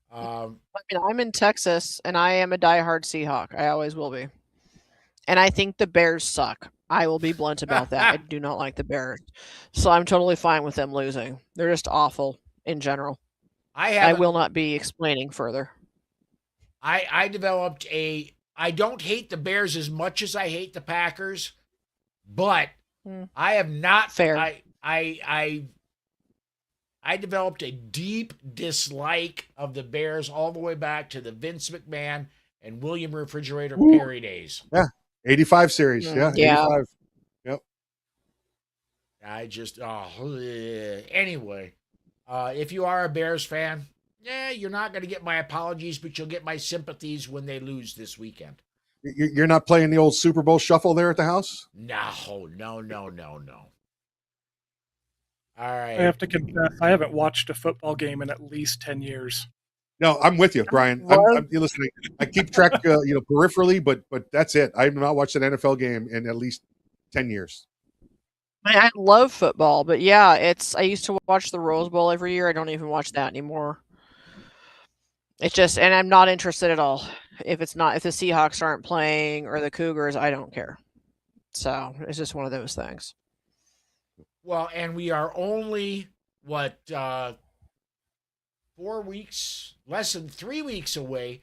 I mean, I'm in Texas, and I am a diehard Seahawk. I always will be. And I think the Bears suck. I will be blunt about that. I do not like the Bears. So I'm totally fine with them losing. They're just awful in general. I will not be explaining further. I developed I don't hate the Bears as much as I hate the Packers, but I have not fair. I developed a deep dislike of the Bears all the way back to the Vince McMahon and William Refrigerator Perry days. Yeah. 85 series. Yeah. 85. Yep. I just, anyway, if you are a Bears fan, you're not going to get my apologies, but you'll get my sympathies when they lose this weekend. You're not playing the old Super Bowl shuffle there at the house? No. All right. I have to confess, I haven't watched a football game in at least 10 years. No, I'm with you, Brian. You're listening. I keep track, peripherally, but that's it. I've not watched an NFL game in at least 10 years. I love football, but yeah, I used to watch the Rose Bowl every year. I don't even watch that anymore. It's just, and I'm not interested at all. If the Seahawks aren't playing or the Cougars, I don't care. So it's just one of those things. Well, and we are only, 4 weeks, less than 3 weeks away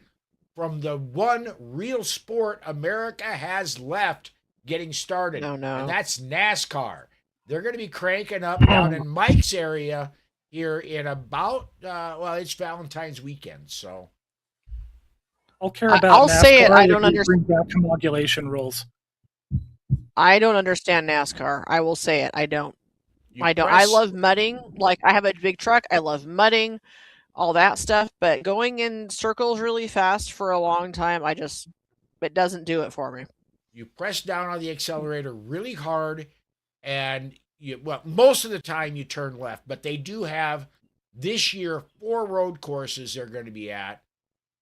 from the one real sport America has left getting started. No. And that's NASCAR. They're going to be cranking up down in Mike's area here in about, it's Valentine's weekend, so. I'll care about I'll NASCAR say it, I if don't you understand. bring back homologation rules. I don't understand NASCAR. I will say it. I don't. I Press, love mudding. Like, I have a big truck. I love mudding, all that stuff. But going in circles really fast for a long time, it doesn't do it for me. You press down on the accelerator really hard, and most of the time you turn left. But they do have, this year, 4 road courses they're going to be at.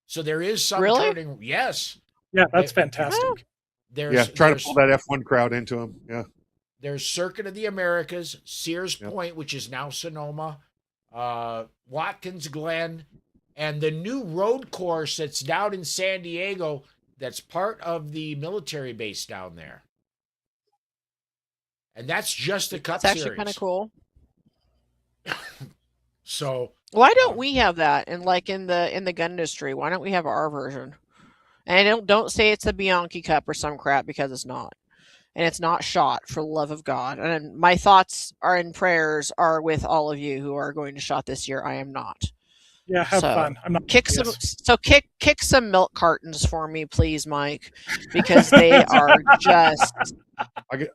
So there is some Really? turning. Yes. Yeah, that's fantastic. Trying to pull that F1 crowd into them. Yeah. There's Circuit of the Americas, Sears Point, which is now Sonoma, Watkins Glen, and the new road course that's down in San Diego that's part of the military base down there. And that's just the Cup It's Series. actually kind of cool. So why don't we have that in the gun industry? Why don't we have our version? And don't say it's a Bianchi Cup or some crap, because it's not. And it's not shot, for the love of God. And my thoughts are and prayers are with all of you who are going to shot this year. I am not. Yeah, have fun. I'm not kick some milk cartons for me, please, Mike, because they are just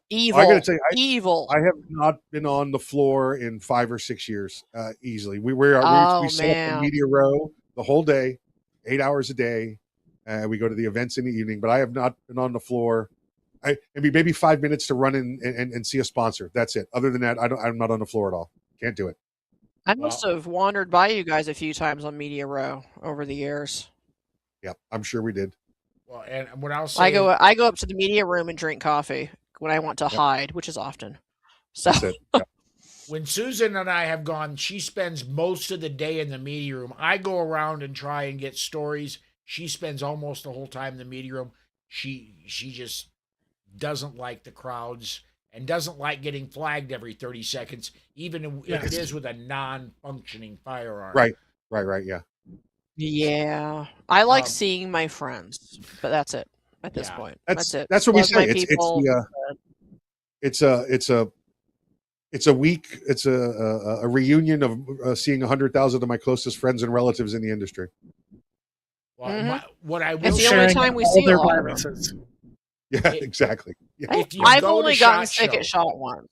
evil. I gotta tell you, evil. I have not been on the floor in 5 or 6 years easily. We set up the media row the whole day, 8 hours a day. We go to the events in the evening, but I have not been on the floor. Maybe 5 minutes to run in and see a sponsor. That's it. Other than that, I'm not on the floor at all. Can't do it. I must have wandered by you guys a few times on Media Row over the years. Yeah, I'm sure we did. Well, and what I'll say, I go up to the media room and drink coffee when I want to hide, which is often. So that's it. Yeah. When Susan and I have gone, she spends most of the day in the media room. I go around and try and get stories. She spends almost the whole time in the media room. She just doesn't like the crowds and doesn't like getting flagged every 30 seconds, even if it is with a non-functioning firearm. Right, yeah. Yeah. I like seeing my friends, but that's it at this point. That's it. That's what we say. It's a week. It's a reunion of seeing 100,000 of my closest friends and relatives in the industry. Well, what I will it's the only time we see a lot of them. Yeah, exactly. Yeah. I've only gotten sick at SHOT once.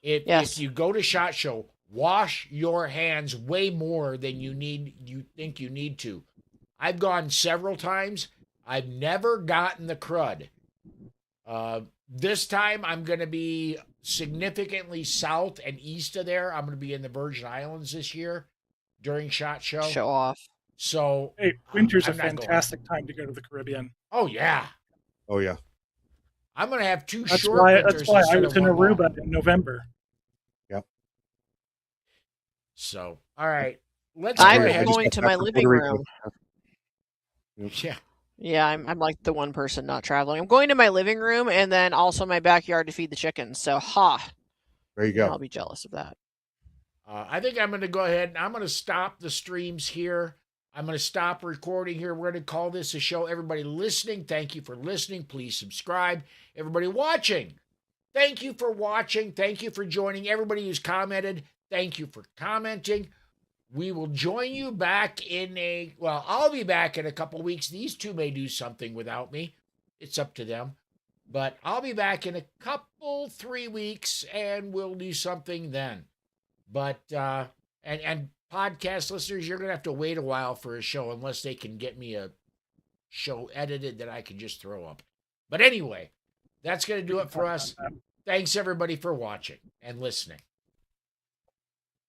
If you go to SHOT Show, wash your hands way more than you think you need to. I've gone several times. I've never gotten the crud. This time I'm going to be significantly south and east of there. I'm going to be in the Virgin Islands this year during SHOT Show. Show off. So winter's a fantastic time to go to the Caribbean. Oh yeah. Oh yeah. I'm going to have two that's short why, winters. That's why I was in Aruba in November. Yep. So, all right. I'm going to my living room. Yeah. Yeah, I'm like the one person not traveling. I'm going to my living room and then also my backyard to feed the chickens. So, there you go. I'll be jealous of that. I think I'm going to go ahead and I'm going to stop the streams here. I'm going to stop recording here. We're going to call this a show. Everybody listening, thank you for listening. Please subscribe. Everybody watching, thank you for watching. Thank you for joining. Everybody who's commented, thank you for commenting. We will join you back I'll be back in a couple of weeks. These two may do something without me. It's up to them. But I'll be back in a couple, 3 weeks, and we'll do something then. But, and podcast listeners, you're going to have to wait a while for a show unless they can get me a show edited that I can just throw up. But anyway, that's going to do it for us. Thanks, everybody, for watching and listening.